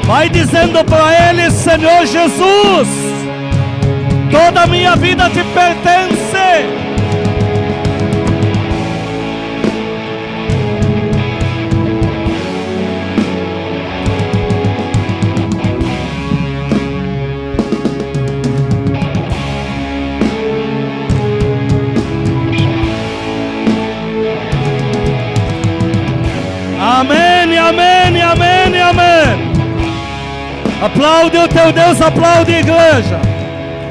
Vai dizendo para Ele: Senhor Jesus, toda a minha vida te pertence. Amém, amém, amém, amém. Aplaude o teu Deus, aplaude a igreja.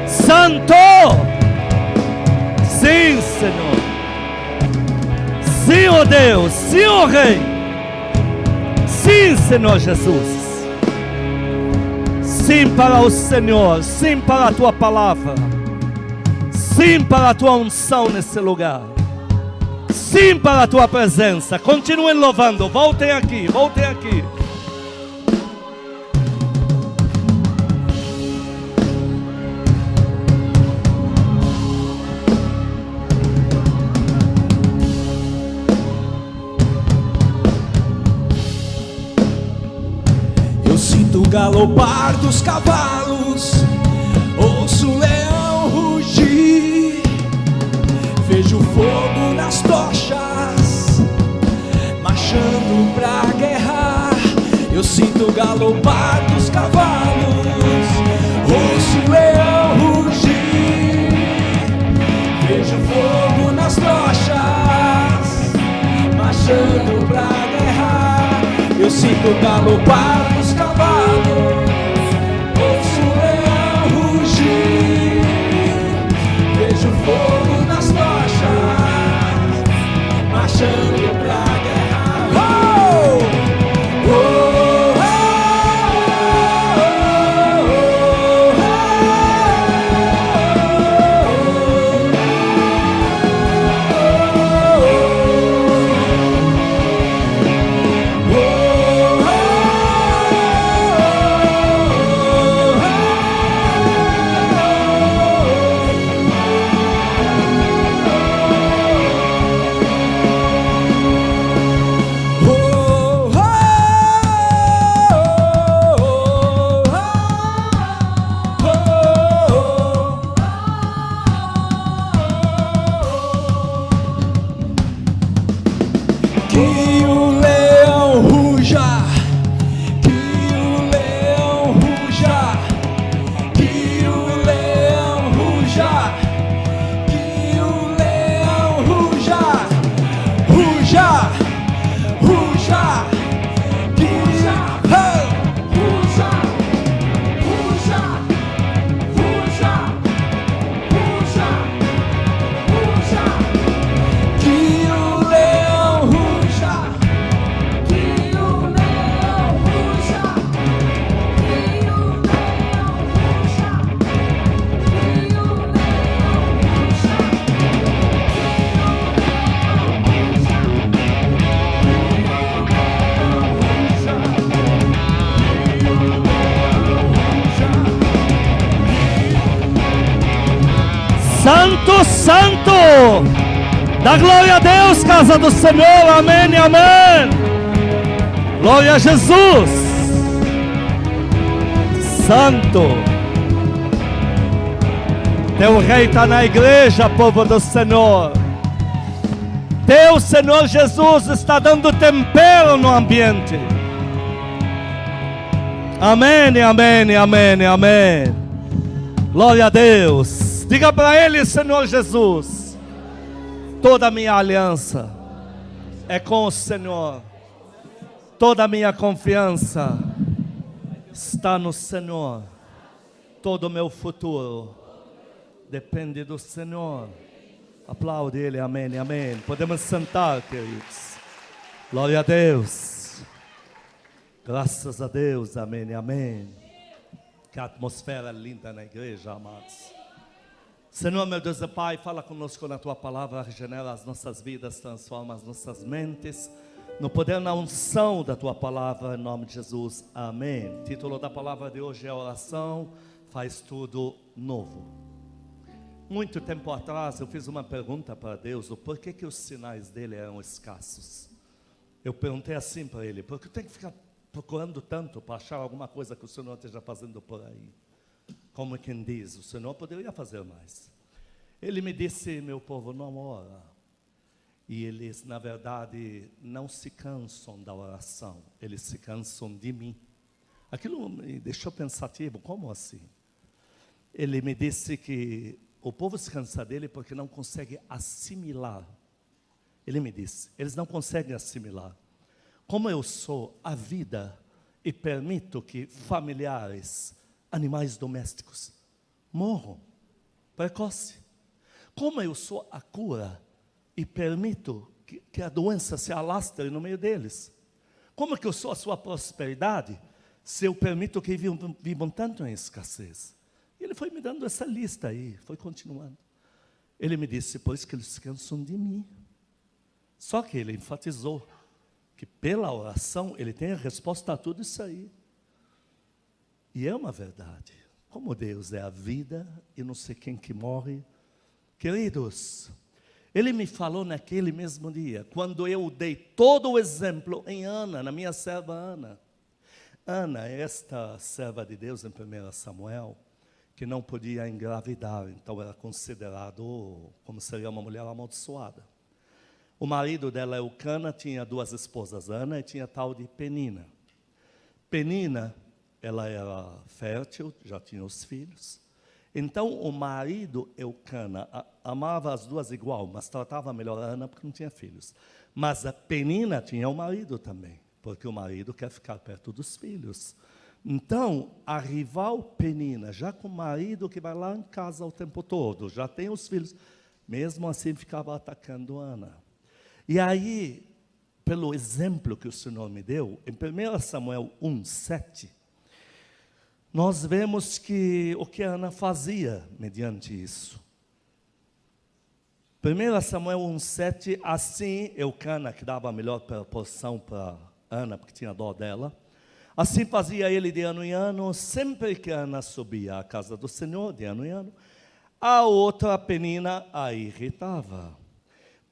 Santo. Sim, Senhor. Sim, ó Deus. Sim, ó Rei. Sim, Senhor Jesus. Sim para o Senhor. Sim para a tua palavra. Sim para a tua unção nesse lugar. Sim para a tua presença. Continuem louvando. Voltem aqui, voltem aqui. Eu sinto o galopar dos cavalos, ouço o leão rugir, vejo fogo nas tochas, marchando pra guerra. Eu sinto o galopar dos cavalos, ouço o leão rugir, vejo fogo nas tochas, marchando pra guerra. Eu sinto o galopar dos cavalos, ouço o leão rugir, vejo fogo nas tochas, marchando pra guerra. Oh! Oh! Oh! Que o leão ruja, que o leão ruja, que o leão ruja, que o leão ruja, ruja, ruja, que ruja, ruja, ruja, ruja, ruja, ruja, que o leão ruja, que o leão ruja, que o leão ruja, que o leão Santo, santo. Dá glória a Deus, casa do Senhor. Amém, amém. Glória a Jesus. Santo. Teu rei está na igreja, povo do Senhor. Teu Senhor Jesus está dando tempero no ambiente. Amém, amém, amém, amém. Glória a Deus. Diga para Ele: Senhor Jesus, toda a minha aliança é com o Senhor. Toda a minha confiança está no Senhor. Todo o meu futuro depende do Senhor. Aplaude Ele, amém, amém. Podemos sentar, queridos. Glória a Deus. Graças a Deus, amém, amém. Que atmosfera linda na igreja, amados. Senhor, meu Deus e Pai, fala conosco na Tua palavra, regenera as nossas vidas, transforma as nossas mentes, no poder, na unção da Tua palavra, em nome de Jesus, amém. Título da palavra de hoje é oração, faz tudo novo. Muito tempo atrás eu fiz uma pergunta para Deus, o porquê que os sinais dele eram escassos. Eu perguntei assim para Ele: porque eu tenho que ficar procurando tanto para achar alguma coisa que o Senhor esteja fazendo por aí. Como quem diz, o Senhor poderia fazer mais. Ele me disse, meu povo não ora. E eles, na verdade, não se cansam da oração, eles se cansam de mim. Aquilo me deixou pensativo, como assim? Ele me disse que o povo se cansa dele porque não consegue assimilar. Ele me disse, eles não conseguem assimilar. Como eu sou a vida e permito que familiares, animais domésticos, morram precoce. Como eu sou a cura e permito que a doença se alastre no meio deles. Como que eu sou a sua prosperidade se eu permito que vivam tanto em escassez? E ele foi me dando essa lista aí, foi continuando. Ele me disse, por isso que eles se cansam de mim. Só que ele enfatizou que pela oração ele tem a resposta a tudo isso aí. E é uma verdade. Como Deus é a vida e não sei quem que morre. Queridos, ele me falou naquele mesmo dia, quando eu dei todo o exemplo em Ana, na minha serva Ana. Ana, esta serva de Deus em 1 Samuel, que não podia engravidar, então era considerado como seria uma mulher amaldiçoada. O marido dela, Eucana, tinha 2 esposas, Ana e tinha tal de Penina. Penina, ela era fértil, já tinha os filhos. Então o marido, Eucana, amava as 2 igual, mas tratava melhor a Ana porque não tinha filhos. Mas a Penina tinha o marido também, porque o marido quer ficar perto dos filhos. Então, a rival Penina, já com o marido que vai lá em casa o tempo todo, já tem os filhos, mesmo assim ficava atacando Ana. E aí, pelo exemplo que o Senhor me deu, em 1 Samuel 1:7, nós vemos que o que Ana fazia mediante isso. 1 Samuel 1:7, assim Eucana, que dava a melhor porção para Ana, porque tinha dó dela, assim fazia ele de ano em ano, sempre que Ana subia à casa do Senhor, de ano em ano, a outra Penina a irritava.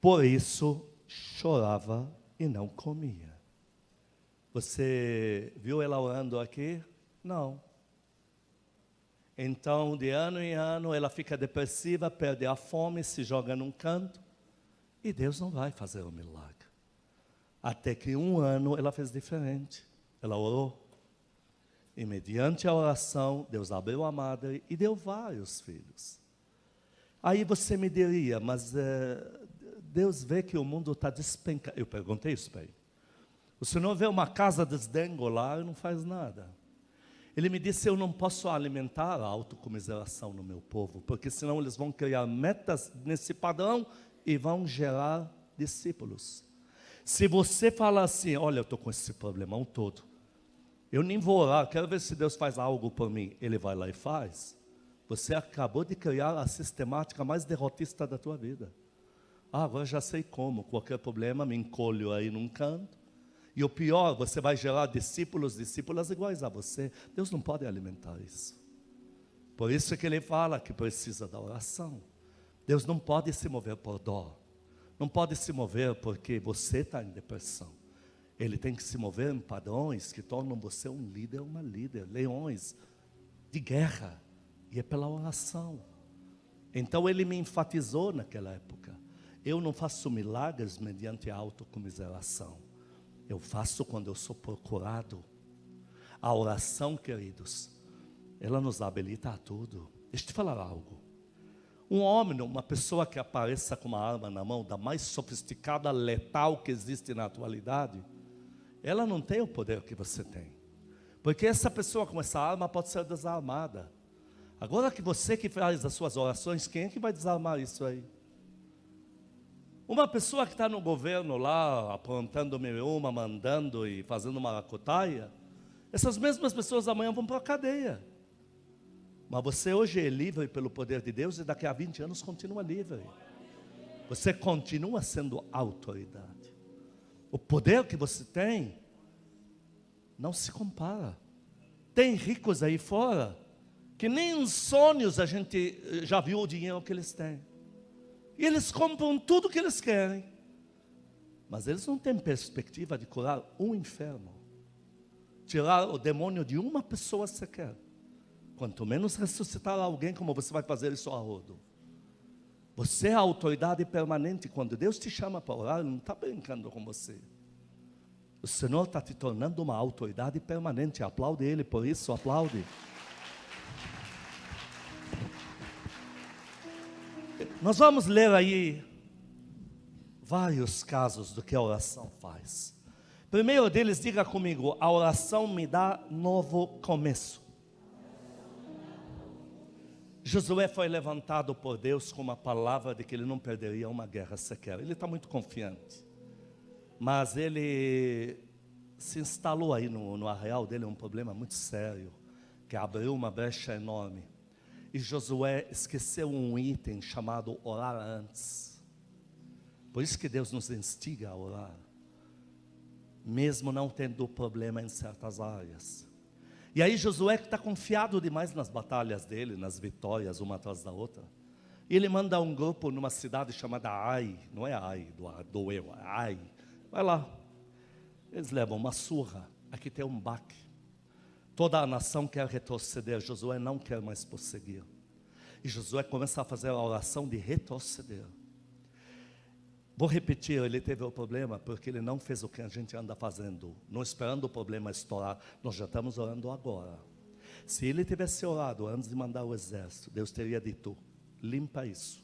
Por isso, chorava e não comia. Você viu ela orando aqui? Não. Então, de ano em ano, ela fica depressiva, perde a fome, se joga num canto, e Deus não vai fazer o milagre. Até que um ano ela fez diferente. Ela orou. E mediante a oração, Deus abriu a madre e deu vários filhos. Aí você me diria, mas Deus vê que o mundo está despencando. Eu perguntei isso para ele. O Senhor vê uma casa desdengolar e não faz nada. Ele me disse, eu não posso alimentar a autocomiseração no meu povo, porque senão eles vão criar metas nesse padrão e vão gerar discípulos. Se você falar assim, olha, eu estou com esse problemão todo, eu nem vou orar, quero ver se Deus faz algo por mim, ele vai lá e faz, você acabou de criar a sistemática mais derrotista da tua vida. Agora já sei como, qualquer problema me encolho aí num canto, e o pior, você vai gerar discípulos, discípulas iguais a você. Deus não pode alimentar isso. Por isso que ele fala que precisa da oração. Deus não pode se mover por dó. Não pode se mover porque você está em depressão. Ele tem que se mover em padrões que tornam você um líder, uma líder. Leões de guerra. E é pela oração. Então ele me enfatizou naquela época. Eu não faço milagres mediante a autocomiseração. Eu faço quando eu sou procurado. A oração, queridos, ela nos habilita a tudo. Deixa eu te falar algo. Um homem, uma pessoa que apareça com uma arma na mão, da mais sofisticada, letal que existe na atualidade, ela não tem o poder que você tem. Porque essa pessoa com essa arma pode ser desarmada. Agora que você que faz as suas orações, quem é que vai desarmar isso aí? Uma pessoa que está no governo lá, aprontando uma, mandando e fazendo maracutaia, essas mesmas pessoas amanhã vão para a cadeia. Mas você hoje é livre pelo poder de Deus e daqui a 20 anos continua livre. Você continua sendo autoridade. O poder que você tem não se compara. Tem ricos aí fora que nem em sonhos a gente já viu o dinheiro que eles têm. E eles compram tudo que eles querem. Mas eles não têm perspectiva de curar um enfermo. tirar o demônio de uma pessoa sequer. Quanto menos ressuscitar alguém, como você vai fazer isso a rodo. Você é a autoridade permanente. Quando Deus te chama para orar, Ele não está brincando com você. O Senhor está te tornando uma autoridade permanente. Aplaude Ele por isso, aplaude. Nós vamos ler aí vários casos do que a oração faz. Primeiro deles, diga comigo: a oração me dá novo começo. Josué foi levantado por Deus com uma palavra de que ele não perderia uma guerra sequer. Ele está muito confiante. Mas ele se instalou aí no arraial dele um problema muito sério, que abriu uma brecha enorme. E Josué esqueceu um item chamado orar antes. Por isso que Deus nos instiga a orar, mesmo não tendo problema em certas áreas. E aí Josué está confiado demais nas batalhas dele, nas vitórias, uma atrás da outra. E ele manda um grupo numa cidade chamada Ai, não é Ai do eu, é Ai. Vai lá. Eles levam uma surra, aqui tem um baque. Toda a nação quer retroceder, Josué não quer mais prosseguir. E Josué começa a fazer a oração de retroceder. Vou repetir, ele teve o problema porque ele não fez o que a gente anda fazendo, não esperando o problema estourar. Nós já estamos orando agora. Se ele tivesse orado antes de mandar o exército, Deus teria dito: limpa isso.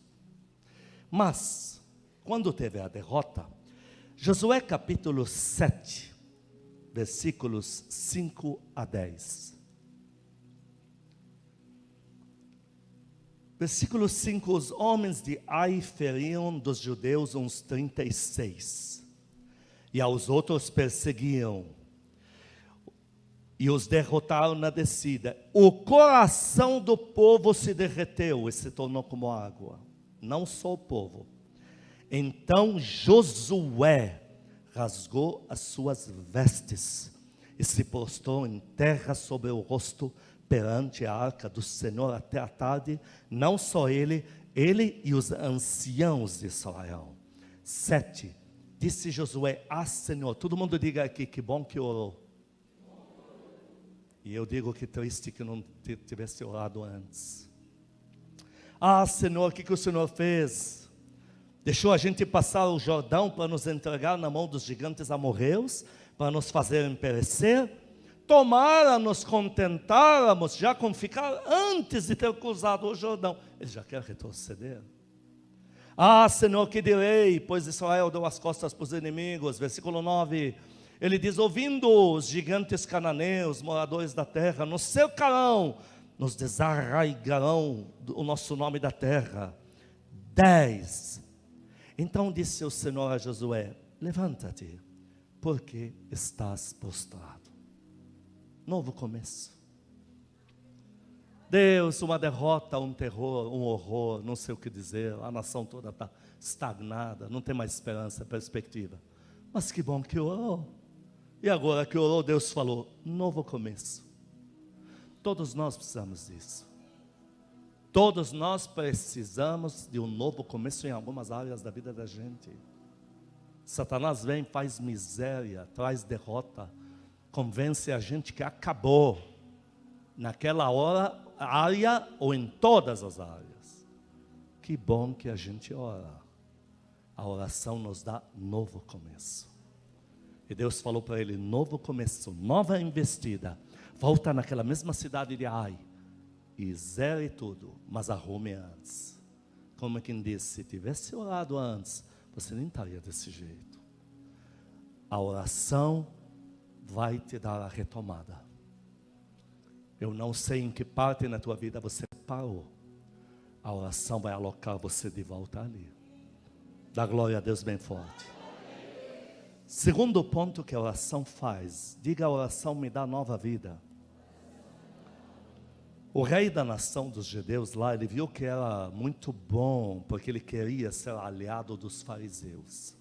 Mas, quando teve a derrota, Josué capítulo 7, versículos 5 a 10. Versículo 5, os homens de Ai feriam dos judeus uns 36, e aos outros perseguiam, e os derrotaram na descida. O coração do povo se derreteu e se tornou como água, não só o povo. Então Josué rasgou as suas vestes, e se prostrou em terra sobre o rosto, perante a arca do Senhor até a tarde, não só ele e os anciãos de Israel. 7, disse Josué: ah, Senhor, todo mundo diga aqui, que bom que orou. E eu digo que triste que não tivesse orado antes. Ah, Senhor, o que o Senhor fez? Deixou a gente passar o Jordão para nos entregar na mão dos gigantes amorreus, para nos fazerem perecer? Tomara nos contentáramos já com ficar antes de ter cruzado o Jordão. Ele já quer retroceder. Ah, Senhor, que direi? Pois Israel deu as costas para os inimigos. Versículo 9, ele diz: ouvindo os gigantes cananeus, moradores da terra, nos cercarão, nos desarraigarão o nosso nome da terra. 10, então disse o Senhor a Josué: levanta-te, porque estás prostrado. Novo começo. Deus, uma derrota, um terror, um horror, não sei o que dizer. A nação toda está estagnada, não tem mais esperança, perspectiva. Mas que bom que orou. E agora que orou, Deus falou: novo começo. Todos nós precisamos disso. Todos nós precisamos de um novo começo em algumas áreas da vida da gente. Satanás vem, faz miséria, traz derrota, convence a gente que acabou naquela área ou em todas as áreas. Que bom que a gente ora. A oração nos dá novo começo. E Deus falou para ele: novo começo, nova investida. Volta naquela mesma cidade de Ai e zere tudo, mas arrume antes. Como quem disse: se tivesse orado antes, você nem estaria desse jeito. A oração vai te dar a retomada. Eu não sei em que parte na tua vida você parou. A oração vai alocar você de volta ali. Dá glória a Deus bem forte. Segundo ponto que a oração faz. Diga: a oração me dá nova vida. O rei da nação dos judeus lá, ele viu que era muito bom, porque ele queria ser aliado dos fariseus.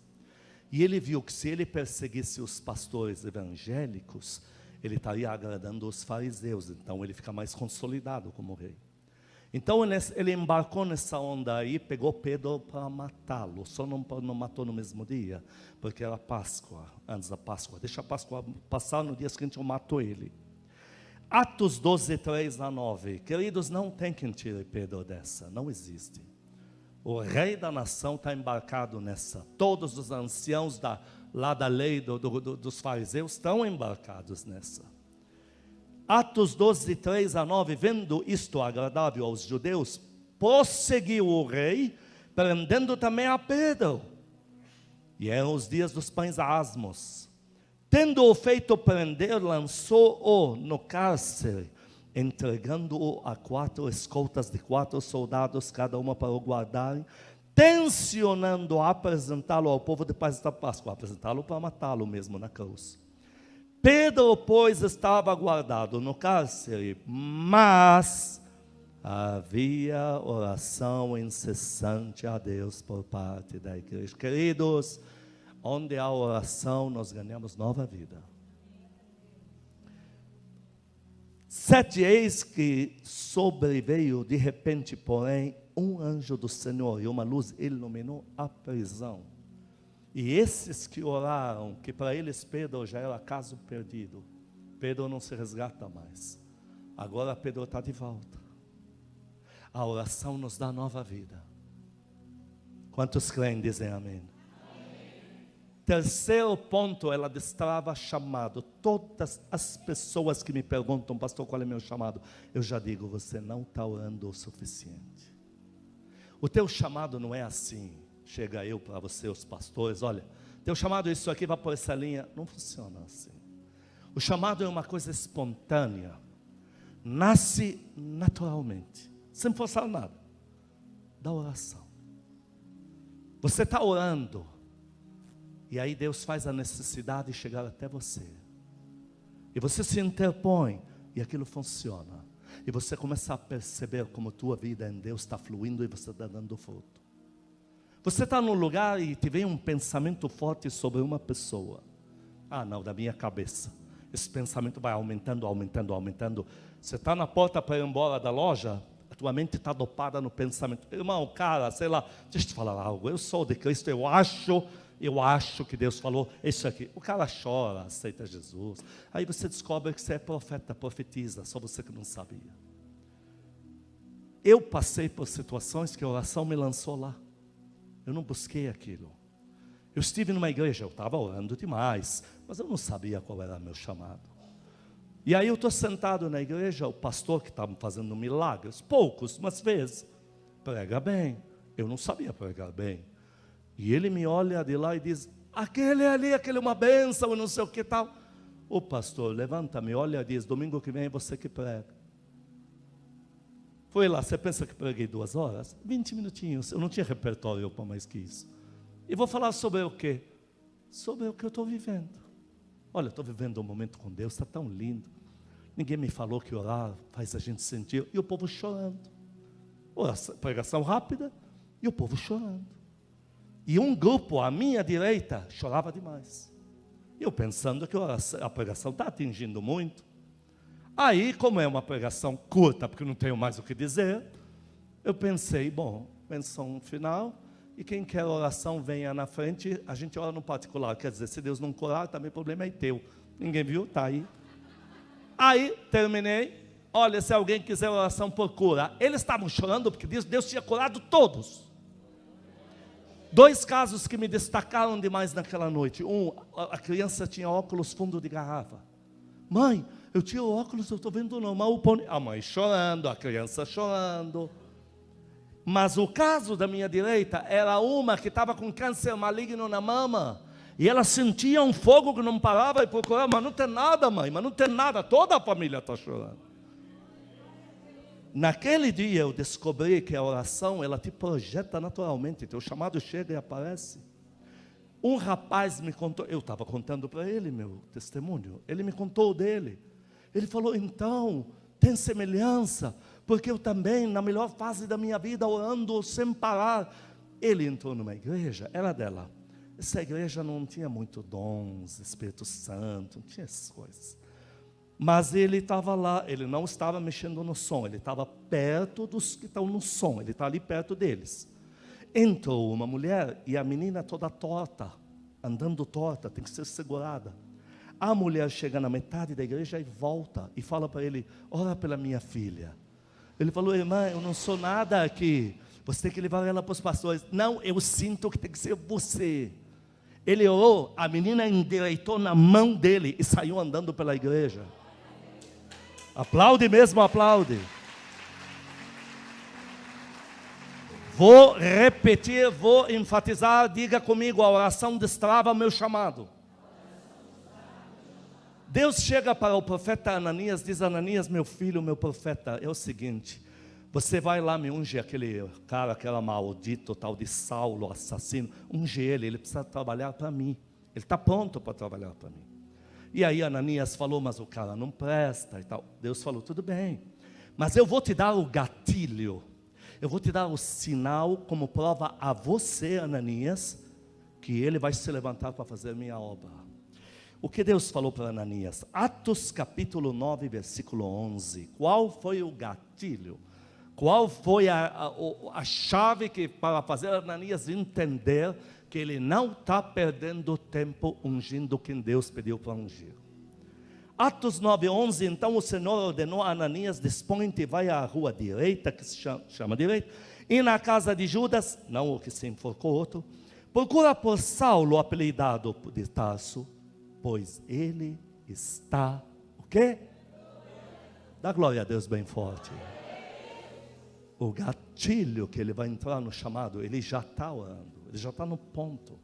E ele viu que se ele perseguisse os pastores evangélicos, ele estaria agradando os fariseus. Então ele fica mais consolidado como rei. Então ele embarcou nessa onda aí, pegou Pedro para matá-lo. Só não matou no mesmo dia, porque era Páscoa, antes da Páscoa. Deixa a Páscoa passar, no dia seguinte eu mato ele. Atos 12, 3 a 9. Queridos, não tem quem tire Pedro dessa, não existe. O rei da nação está embarcado nessa. Todos os anciãos lá da lei dos fariseus estão embarcados nessa. Atos 12, 3 a 9, vendo isto agradável aos judeus, prosseguiu o rei, prendendo também a Pedro. E eram os dias dos pães asmos. Tendo-o feito prender, lançou-o no cárcere, entregando-o a 4 escoltas de 4 soldados, cada uma para o guardarem, tensionando apresentá-lo ao povo depois da Páscoa, apresentá-lo para matá-lo mesmo na cruz. Pedro, pois, estava guardado no cárcere, mas havia oração incessante a Deus por parte da igreja. Queridos, onde há oração, nós ganhamos nova vida. 7, eis que sobreveio de repente, porém, um anjo do Senhor, e uma luz iluminou a prisão. E esses que oraram, que para eles Pedro já era caso perdido, Pedro não se resgata mais. Agora Pedro está de volta. A oração nos dá nova vida. Quantos creem, dizem amém? Terceiro ponto, ela destrava chamado. Todas as pessoas que me perguntam, pastor, qual é meu chamado? Eu já digo, você não está orando o suficiente. O teu chamado não é assim. Chega eu para você, os pastores, olha, teu chamado é isso aqui, vai por essa linha. Não funciona assim. O chamado é uma coisa espontânea. Nasce naturalmente, sem forçar nada. Da oração. Você está orando. E aí Deus faz a necessidade de chegar até você. E você se interpõe. E aquilo funciona. E você começa a perceber como tua vida em Deus está fluindo e você está dando fruto. Você está num lugar e te vem um pensamento forte sobre uma pessoa. Ah, não, da minha cabeça. Esse pensamento vai aumentando, aumentando, aumentando. Você está na porta para ir embora da loja, a tua mente está dopada no pensamento. Irmão, cara, sei lá, deixa eu te falar algo. Eu sou de Cristo, eu acho que Deus falou isso aqui. O cara chora, aceita Jesus. Aí você descobre que você é profeta, profetiza, só você que não sabia. Eu passei por situações que a oração me lançou lá. Eu não busquei aquilo. Eu estive numa igreja, eu estava orando demais, mas eu não sabia qual era o meu chamado. E aí eu estou sentado na igreja, o pastor que estava fazendo milagres, poucos, mas fez, prega bem. Eu não sabia pregar bem. E ele me olha de lá e diz, aquele ali, aquele é uma bênção, não sei o que tal. O pastor levanta, me olha e diz, domingo que vem é você que prega. Foi lá, você pensa que preguei 2 horas? 20 minutinhos, eu não tinha repertório para mais que isso. E vou falar sobre o quê? Sobre o que eu estou vivendo. Olha, eu estou vivendo um momento com Deus, está tão lindo. Ninguém me falou que orar faz a gente sentir. E o povo chorando. Oração, pregação rápida e o povo chorando. E um grupo à minha direita chorava demais. Eu pensando que a pregação está atingindo muito. Aí, como é uma pregação curta, porque não tenho mais o que dizer, eu pensei, bom, benção final, e quem quer oração venha na frente, a gente ora no particular, quer dizer, se Deus não curar, também o problema é teu. Ninguém viu? Está aí. Aí, terminei, olha, se alguém quiser oração por cura, eles estavam chorando porque Deus tinha curado todos. 2 casos que me destacaram demais naquela noite. A criança tinha óculos fundo de garrafa. Mãe, eu tiro o óculos, eu estou vendo normal. A mãe chorando, a criança chorando. Mas o caso da minha direita era uma que estava com câncer maligno na mama. E ela sentia um fogo que não parava e procurava, mas não tem nada, mãe, mas não tem nada. Toda a família está chorando. Naquele dia eu descobri que a oração, ela te projeta naturalmente. Teu chamado chega e aparece. Um rapaz me contou, eu estava contando para ele meu testemunho. Ele me contou dele. Ele falou, então, tem semelhança, porque eu também, na melhor fase da minha vida, orando sem parar. Ele entrou numa igreja, era dela. Essa igreja não tinha muito dons, Espírito Santo, não tinha essas coisas. Mas ele estava lá, ele não estava mexendo no som, ele estava perto dos que estão no som, ele está ali perto deles. Entrou uma mulher e a menina toda torta, andando torta, tem que ser segurada. A mulher chega na metade da igreja e volta e fala para ele: ora pela minha filha. Ele falou: irmã, eu não sou nada aqui, você tem que levar ela para os pastores. Não, eu sinto que tem que ser você. Ele orou, a menina endireitou na mão dele e saiu andando pela igreja. Aplaude mesmo, aplaude. Vou repetir, vou enfatizar, diga comigo: a oração destrava o meu chamado. Deus chega para o profeta Ananias, diz: Ananias, meu filho, meu profeta, é o seguinte, você vai lá me unge aquele cara, aquele maldito tal de Saulo, assassino, unge ele precisa trabalhar para mim, ele está pronto para trabalhar para mim. E aí Ananias falou: mas o cara não presta e tal. Deus falou: tudo bem, mas eu vou te dar o gatilho, eu vou te dar o sinal como prova a você, Ananias, que ele vai se levantar para fazer a minha obra. O que Deus falou para Ananias? Atos capítulo 9, versículo 11. Qual foi o gatilho? Qual foi a chave para fazer Ananias entender que ele não está perdendo tempo ungindo quem Deus pediu para ungir? Atos 9, 11. Então o Senhor ordenou a Ananias: dispõe-te e vai à rua direita, que se chama direita, e na casa de Judas, não o que se enforcou outro, procura por Saulo, apelidado de Tarso, pois ele está, o quê? Dá glória a Deus bem forte. O gatilho que ele vai entrar no chamado, ele já está orando, ele já está no ponto.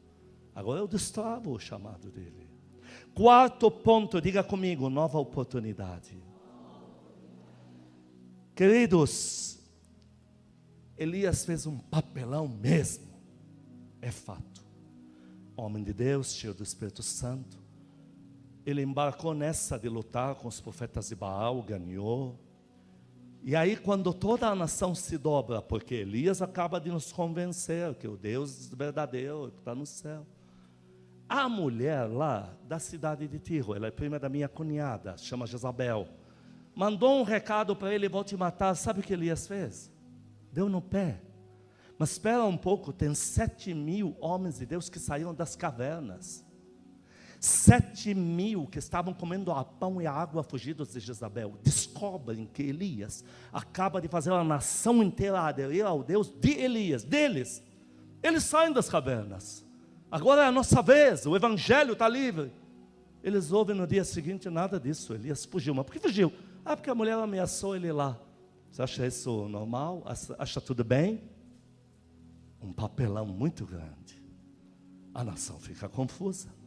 Agora eu destravo o chamado dele. Quarto ponto, diga comigo: nova oportunidade. Queridos, Elias fez um papelão mesmo, é fato. Homem de Deus, cheio do Espírito Santo. Ele embarcou nessa de lutar com os profetas de Baal, ganhou. E aí quando toda a nação se dobra, porque Elias acaba de nos convencer que o Deus verdadeiro está no céu. A mulher lá da cidade de Tiro, ela é prima da minha cunhada, chama Jezabel, mandou um recado para ele: vou te matar. Sabe o que Elias fez? Deu no pé. Mas espera um pouco, tem 7.000 homens de Deus que saíram das cavernas. 7.000 que estavam comendo a pão e a água fugidos de Jezabel, descobrem que Elias acaba de fazer a nação inteira aderir ao Deus de Elias, deles. Eles saem das cavernas. Agora é a nossa vez, o evangelho está livre. Eles ouvem no dia seguinte: nada disso, Elias fugiu. Mas por que fugiu? Porque a mulher ameaçou ele lá. Você acha isso normal? Acha tudo bem? Um papelão muito grande. A nação fica confusa.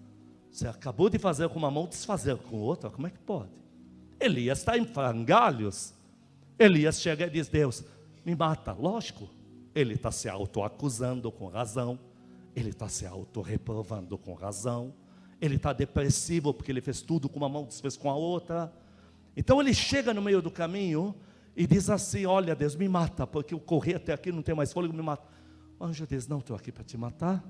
Você acabou de fazer com uma mão, desfazer com outra, como é que pode? Elias está em frangalhos. Elias chega e diz: Deus, me mata. Lógico, ele está se autoacusando com razão, ele está se autorreprovando com razão, ele está depressivo porque ele fez tudo com uma mão, desfez com a outra. Então ele chega no meio do caminho e diz assim: olha Deus, me mata, porque eu corri até aqui, não tenho mais fôlego, me mata. O anjo diz: não estou aqui para te matar,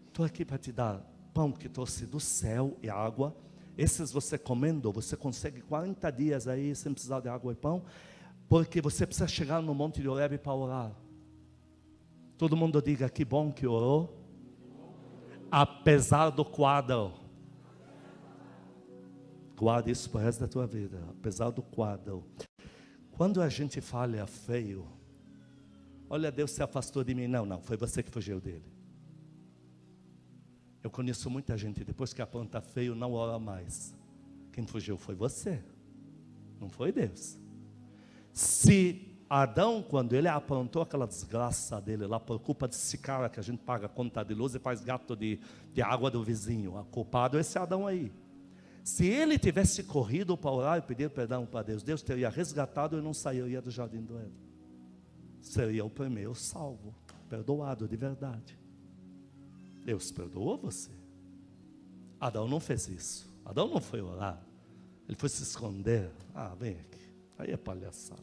estou aqui para te dar pão que trouxe do céu e água. Esses você comendo, você consegue 40 dias aí sem precisar de água e pão, porque você precisa chegar no monte de Horebe para orar. Todo mundo diga: que bom que orou, apesar do quadro. Guarde isso para o resto da tua vida, apesar do quadro. Quando a gente falha feio, olha, Deus se afastou de mim. Não, foi você que fugiu dele. Eu conheço muita gente, depois que aponta feio, não ora mais. Quem fugiu foi você, não foi Deus. Se Adão, quando ele aprontou aquela desgraça dele lá, por culpa desse cara que a gente paga conta de luz e faz gato de água do vizinho, o culpado é esse Adão aí. Se ele tivesse corrido para orar e pedir perdão para Deus, Deus teria resgatado e não sairia do jardim do Éden. Seria o primeiro salvo, perdoado de verdade. Deus perdoou você. Adão não fez isso. Adão não foi orar. Ele foi se esconder. Vem aqui. Aí é palhaçada.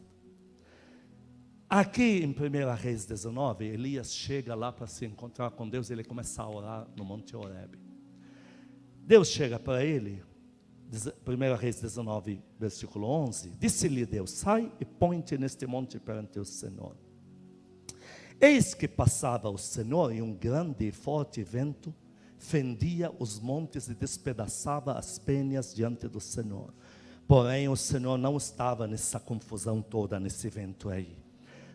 Aqui em 1 Reis 19, Elias chega lá para se encontrar com Deus. Ele começa a orar no Monte Horebe. Deus chega para ele, 1 Reis 19, versículo 11, disse-lhe Deus: sai e põe-te neste monte perante o Senhor. Eis que passava o Senhor, e um grande e forte vento fendia os montes e despedaçava as penhas diante do Senhor. Porém o Senhor não estava nessa confusão toda, nesse vento aí.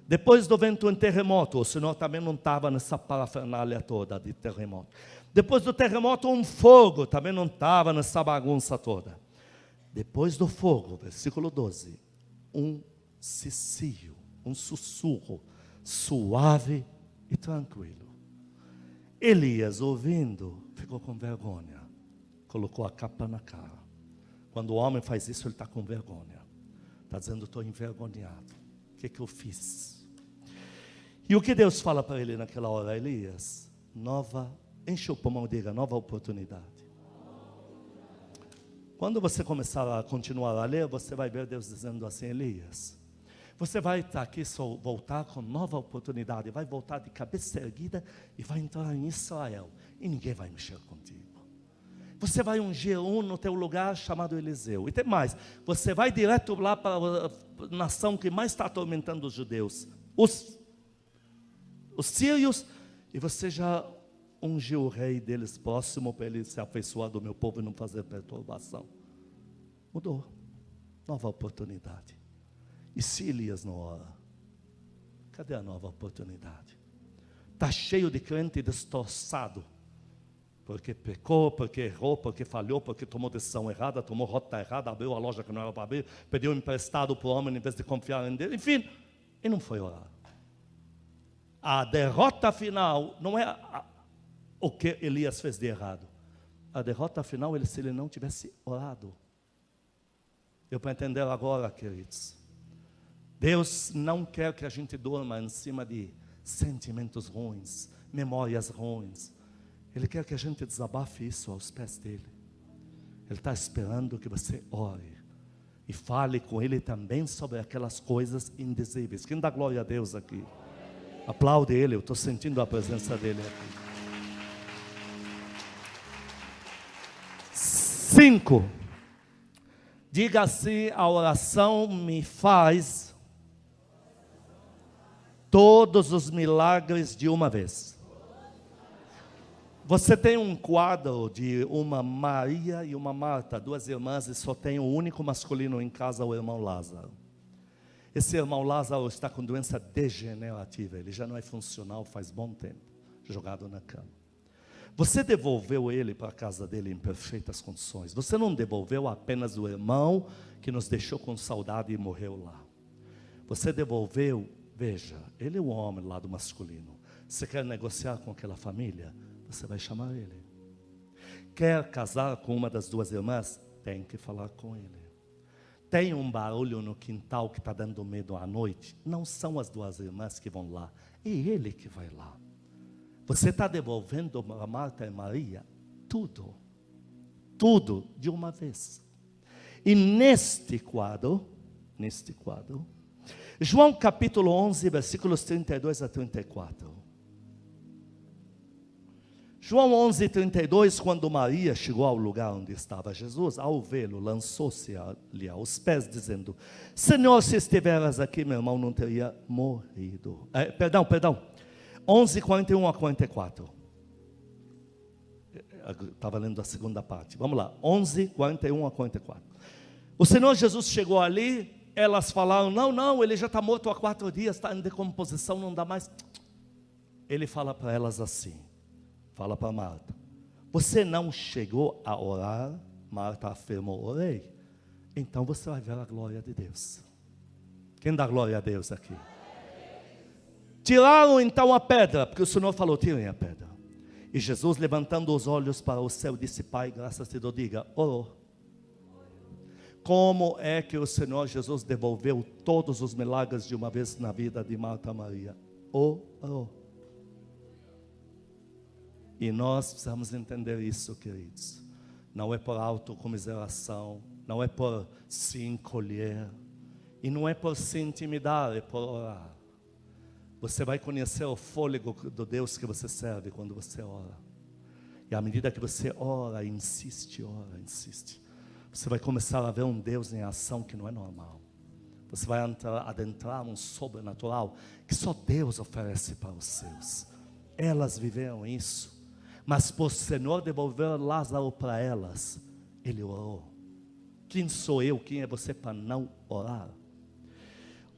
Depois do vento, um terremoto. O Senhor também não estava nessa parafernália toda de terremoto. Depois do terremoto, um fogo. Também não estava nessa bagunça toda. Depois do fogo, versículo 12, um cicio, um sussurro suave e tranquilo. Elias, ouvindo, ficou com vergonha. Colocou a capa na cara. Quando o homem faz isso, ele está com vergonha. Está dizendo: estou envergonhado. O que eu fiz? E o que Deus fala para ele naquela hora? Elias, enche o pulmão e diga: nova oportunidade. Quando você começar a continuar a ler, você vai ver Deus dizendo assim: Elias, você vai estar aqui, voltar com nova oportunidade, vai voltar de cabeça erguida e vai entrar em Israel, e ninguém vai mexer contigo. Você vai ungir um no teu lugar chamado Eliseu. E tem mais, você vai direto lá para a nação que mais está atormentando os judeus, os sírios, e você já ungiu o rei deles próximo para ele se afeiçoar do meu povo e não fazer perturbação. Mudou, nova oportunidade. E se Elias não ora? Cadê a nova oportunidade? Está cheio de crente destroçado, porque pecou, porque errou, porque falhou, porque tomou decisão errada, tomou rota errada, abriu a loja que não era para abrir, pediu emprestado para o homem em vez de confiar em Deus, enfim, e não foi orar. A derrota final não é o que Elias fez de errado. A derrota final é se ele não tivesse orado. Deu para entender agora, queridos? Deus não quer que a gente durma em cima de sentimentos ruins, memórias ruins. Ele quer que a gente desabafe isso aos pés dele. Ele está esperando que você ore e fale com ele também sobre aquelas coisas indizíveis. Quem dá glória a Deus aqui? Aplaude ele, eu estou sentindo a presença dele aqui. 5. Diga assim: a oração me faz todos os milagres de uma vez. Você tem um quadro de uma Maria e uma Marta, duas irmãs, e só tem o único masculino em casa, o irmão Lázaro. Esse irmão Lázaro está com doença degenerativa, ele já não é funcional faz bom tempo, jogado na cama. Você devolveu ele para a casa dele em perfeitas condições. Você não devolveu apenas o irmão que nos deixou com saudade e morreu lá. Você devolveu, veja, ele é o homem lá do masculino. Você quer negociar com aquela família? Você vai chamar ele. Quer casar com uma das duas irmãs? Tem que falar com ele. Tem um barulho no quintal que está dando medo à noite? Não são as duas irmãs que vão lá, é ele que vai lá. Você está devolvendo a Marta e Maria tudo de uma vez. E neste quadro, João capítulo 11, versículos 32 a 34. João 11, 32, quando Maria chegou ao lugar onde estava Jesus, ao vê-lo, lançou-se ali aos pés, dizendo: Senhor, se estiveras aqui, meu irmão não teria morrido. Perdão. 11, 41 a 44. Estava lendo a segunda parte. Vamos lá, 11, 41 a 44. O Senhor Jesus chegou ali, elas falaram: não, ele já está morto há 4 dias, está em decomposição, não dá mais. Ele fala para elas assim, fala para Marta: você não chegou a orar? Marta afirmou: orei. Então você vai ver a glória de Deus. Quem dá glória a Deus aqui? Tiraram então a pedra, porque o Senhor falou: tirem a pedra. E Jesus, levantando os olhos para o céu, disse: Pai, graças te dou. Diga: orou. Como é que o Senhor Jesus devolveu todos os milagres de uma vez na vida de Marta e Maria? Orou. E nós precisamos entender isso, queridos. Não é por autocomiseração, não é por se encolher, e não é por se intimidar, é por orar. Você vai conhecer o fôlego do Deus que você serve quando você ora. E à medida que você ora, insiste, você vai começar a ver um Deus em ação que não é normal. Você vai adentrar um sobrenatural que só Deus oferece para os seus. Elas viveram isso. Mas por o Senhor devolver Lázaro para elas, Ele orou. Quem sou eu, quem é você para não orar?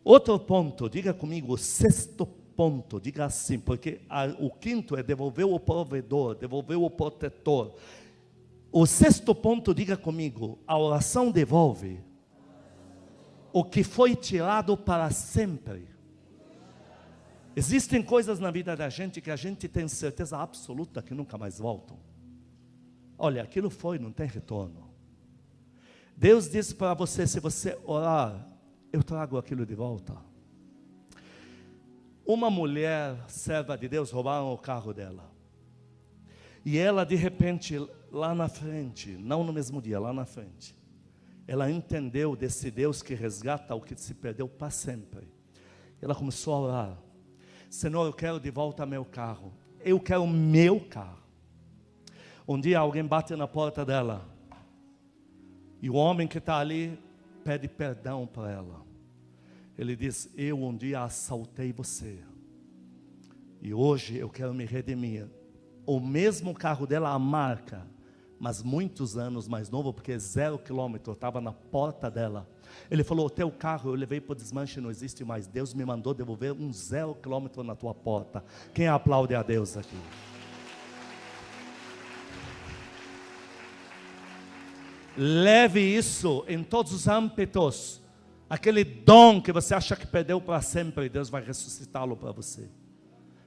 Outro ponto, diga comigo, o sexto ponto, diga assim, porque o quinto é devolver o provedor, devolver o protetor. O sexto ponto, diga comigo, a oração devolve o que foi tirado para sempre. Existem coisas na vida da gente que a gente tem certeza absoluta que nunca mais voltam. Olha, aquilo foi, não tem retorno. Deus disse para você, se você orar, eu trago aquilo de volta. Uma mulher, serva de Deus, roubaram o carro dela. E ela de repente, lá na frente, não no mesmo dia, lá na frente, ela entendeu desse Deus que resgata o que se perdeu para sempre. Ela começou a orar. Senhor, eu quero de volta meu carro. Eu quero meu carro. Um dia alguém bate na porta dela. E o homem que está ali pede perdão para ela. Ele diz, eu um dia assaltei você. E hoje eu quero me redimir. O mesmo carro dela, a marca, mas muitos anos mais novo, porque 0 quilômetro, estava na porta dela. Ele falou, o teu carro eu levei para o desmanche, não existe mais. Deus me mandou devolver 0 quilômetro na tua porta. Quem aplaude a Deus aqui? Leve isso em todos os âmbitos. Aquele dom que você acha que perdeu para sempre, Deus vai ressuscitá-lo para você.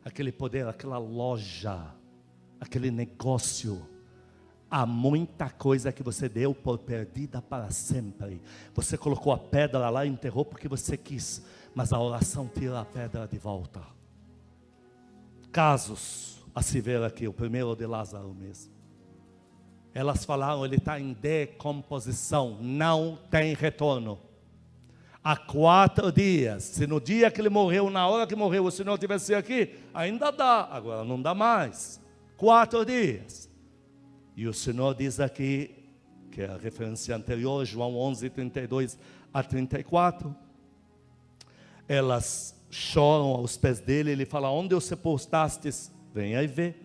Aquele poder, aquela loja, aquele negócio. Há muita coisa que você deu por perdida para sempre. Você colocou a pedra lá e enterrou porque você quis. Mas a oração tira a pedra de volta. Casos a se ver aqui, o primeiro de Lázaro mesmo. Elas falaram, ele está em decomposição, não tem retorno. Há 4 dias, se no dia que ele morreu, na hora que morreu, o Senhor estivesse aqui, ainda dá, agora não dá mais. 4 dias. E o Senhor diz aqui, que é a referência anterior, João 11, 32 a 34. Elas choram aos pés dele, ele fala, onde o sepultastes? Venha e vê.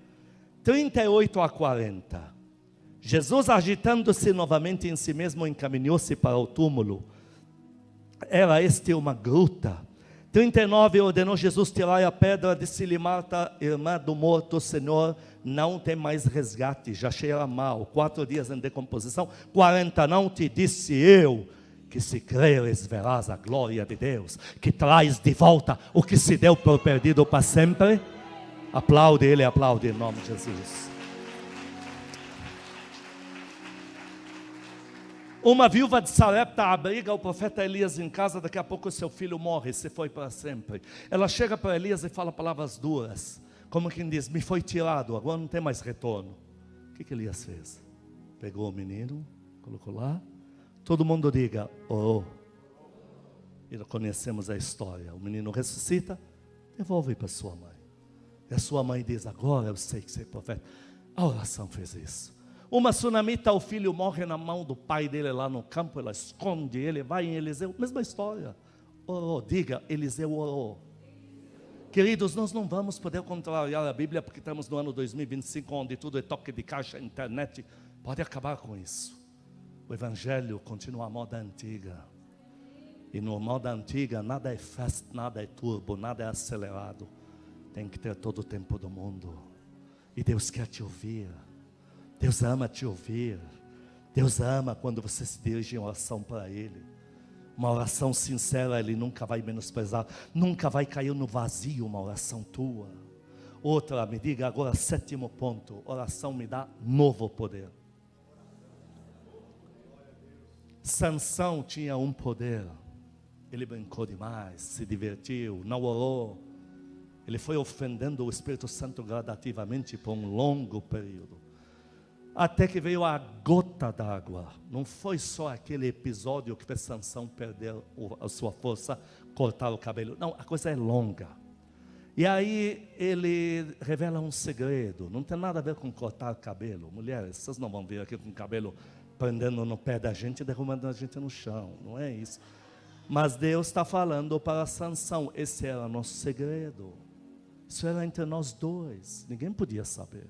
38 a 40. Jesus, agitando-se novamente em si mesmo, encaminhou-se para o túmulo. Era este uma gruta. 39, ordenou Jesus, tirai a pedra, disse-lhe Marta, irmã do morto, Senhor, não tem mais resgate, já cheira mal, 4 dias em decomposição. 40, não te disse eu, que se creres verás a glória de Deus, que traz de volta o que se deu por perdido para sempre. Aplaude ele, aplaude em nome de Jesus. Uma viúva de Sarepta abriga o profeta Elias em casa, daqui a pouco seu filho morre, se foi para sempre. Ela chega para Elias e fala palavras duras, como quem diz, me foi tirado, agora não tem mais retorno. O que Elias fez? Pegou o menino, colocou lá, todo mundo diga, orou. E conhecemos a história, o menino ressuscita, devolve para sua mãe. E a sua mãe diz, agora eu sei que você é profeta. A oração fez isso. Uma sunamita, o filho morre na mão do pai dele lá no campo, ela esconde ele, vai em Eliseu, mesma história. Orou, diga, Eliseu orou. Queridos, nós não vamos poder contrariar a Bíblia, porque estamos no ano 2025, onde tudo é toque de caixa, internet, pode acabar com isso. O Evangelho continua a moda antiga. E no moda antiga, nada é fast, nada é turbo, nada é acelerado. Tem que ter todo o tempo do mundo. E Deus quer te ouvir. Deus ama te ouvir. Deus ama quando você se dirige em oração para Ele. Uma oração sincera, Ele nunca vai menosprezar. Nunca vai cair no vazio uma oração tua. Outra, me diga agora, 7º ponto. Oração me dá novo poder. Sansão tinha um poder. Ele brincou demais, se divertiu, não orou. Ele foi ofendendo o Espírito Santo gradativamente por um longo período. Até que veio a gota d'água. Não foi só aquele episódio que fez Sansão perder a sua força, cortar o cabelo. Não, a coisa é longa. E aí ele revela um segredo. Não tem nada a ver com cortar cabelo. Mulheres, vocês não vão vir aqui com cabelo prendendo no pé da gente e derrubando a gente no chão. Não é isso. Mas Deus está falando para Sansão. Esse era nosso segredo. Isso era entre nós dois. Ninguém podia saber.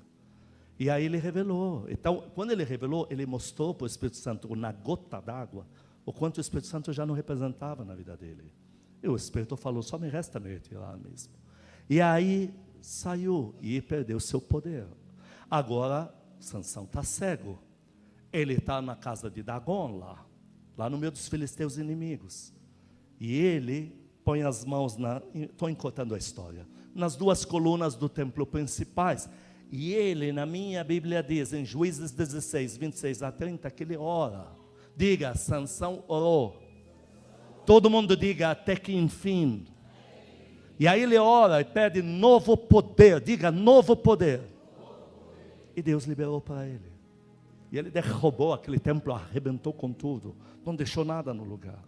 E aí ele revelou. Então, quando ele revelou, ele mostrou para o Espírito Santo, na gota d'água, o quanto o Espírito Santo já não representava na vida dele. E o Espírito falou, só me resta me retirar mesmo. E aí saiu e perdeu seu poder. Agora, Sansão está cego. Ele está na casa de Dagon lá no meio dos filisteus inimigos. E ele põe as mãos, estou encurtando a história, nas duas colunas do templo principais. E ele, na minha Bíblia diz, em Juízes 16, 26 a 30, que ele ora. Diga, Sansão orou. Todo mundo diga, até que enfim. E aí ele ora e pede novo poder. Diga, novo poder. E Deus liberou para ele. E ele derrubou aquele templo, arrebentou com tudo. Não deixou nada no lugar.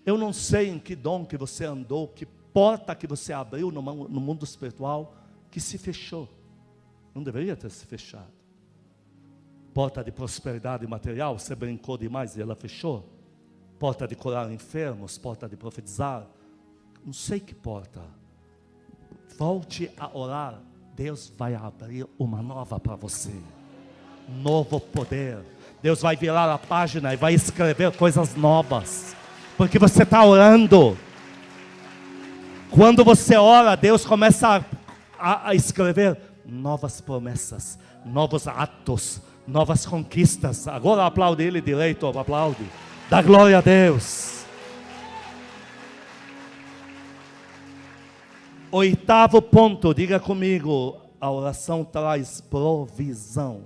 Eu não sei em que dom que você andou, que porta que você abriu no mundo espiritual, que se fechou. Não deveria ter se fechado. Porta de prosperidade material, você brincou demais e ela fechou. Porta de curar enfermos, porta de profetizar. Não sei que porta. Volte a orar. Deus vai abrir uma nova para você. Novo poder. Deus vai virar a página e vai escrever coisas novas. Porque você está orando. Quando você ora, Deus começa a escrever novas promessas, novos atos, novas conquistas. Agora aplaude ele direito, aplaude. Dá glória a Deus. Oitavo ponto, diga comigo, a oração traz provisão.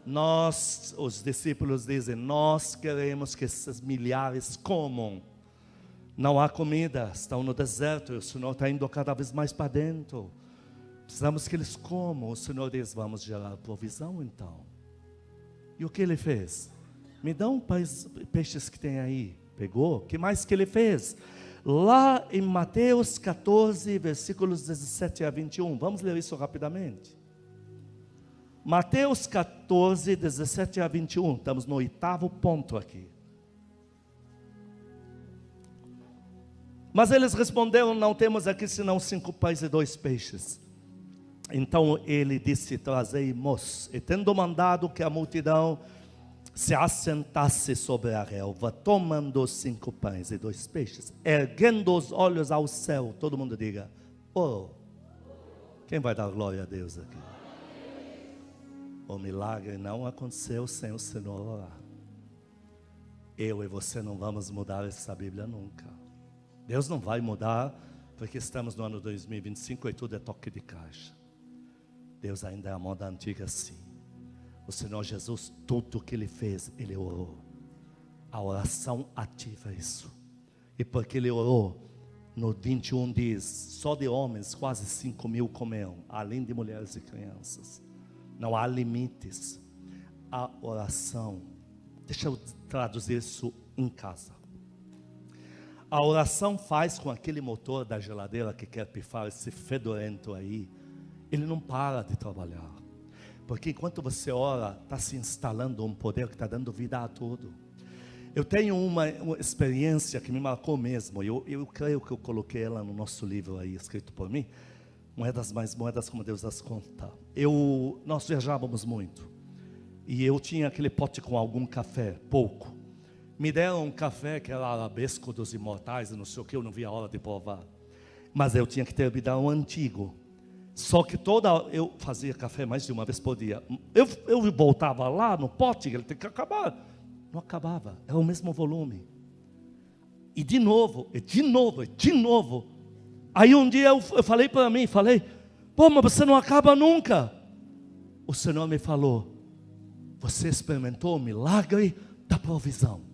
Nós, os discípulos dizem, nós queremos que esses milhares comam. Não há comida, estão no deserto, o Senhor está indo cada vez mais para dentro. Precisamos que eles comam. O Senhor diz, vamos gerar provisão então. E o que ele fez? Me dá peixes que tem aí. Pegou, o que mais que ele fez? Lá em Mateus 14, versículos 17 a 21, vamos ler isso rapidamente. Mateus 14, 17 a 21, estamos no oitavo ponto aqui. Mas eles responderam, não temos aqui senão 5 pães e 2 peixes. Então ele disse, trazei-mos. E tendo mandado que a multidão se assentasse sobre a relva, tomando 5 pães e 2 peixes, erguendo os olhos ao céu, todo mundo diga, oh. Quem vai dar glória a Deus aqui? O milagre não aconteceu sem o Senhor orar. Eu e você não vamos mudar essa Bíblia nunca. Deus não vai mudar, porque estamos no ano 2025 e tudo é toque de caixa. Deus ainda é a moda antiga sim. O Senhor Jesus, tudo que Ele fez, Ele orou. A oração ativa isso. E porque Ele orou, no 21 diz, só de homens quase 5.000 comeram, além de mulheres e crianças. Não há limites. A oração, deixa eu traduzir isso em casa. A oração faz com aquele motor da geladeira que quer pifar, esse fedorento aí, ele não para de trabalhar. Porque enquanto você ora, está se instalando um poder que está dando vida a tudo. Eu tenho uma experiência que me marcou mesmo. Eu creio que eu coloquei ela no nosso livro aí, escrito por mim. Moedas mais moedas como Deus as conta. Nós viajávamos muito. E eu tinha aquele pote com algum café, pouco. Me deram um café que era arabesco dos imortais, e não sei o que, eu não via a hora de provar. Mas eu tinha que ter me dar um antigo. Só que eu fazia café mais de uma vez por dia. Eu voltava lá no pote, ele tem que acabar. Não acabava, era o mesmo volume. E de novo, e de novo, e de novo. Aí um dia eu falei para mim, pô, mas você não acaba nunca. O Senhor me falou, você experimentou o milagre da provisão.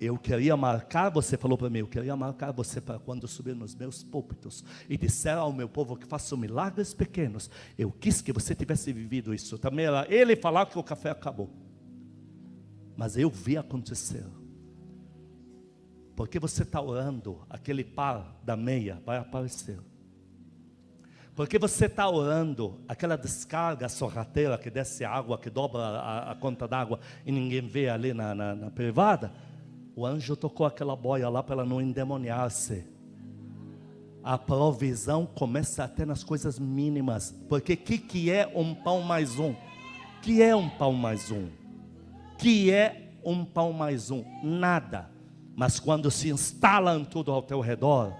Eu queria marcar, você falou para mim, eu queria marcar você para quando subir nos meus púlpitos e disser ao meu povo que façam milagres pequenos. Eu quis que você tivesse vivido isso. Também era ele falar que o café acabou. Mas eu vi acontecer. Porque você está orando, aquele par da meia vai aparecer. Porque você está orando, aquela descarga sorrateira que desce água, que dobra a conta d'água e ninguém vê ali na privada. O anjo tocou aquela boia lá para ela não endemoniar-se. A provisão começa até nas coisas mínimas. Porque o que é um pão mais um? Que é um pão mais um? Que é um pão mais um? Nada. Mas quando se instalam tudo ao teu redor,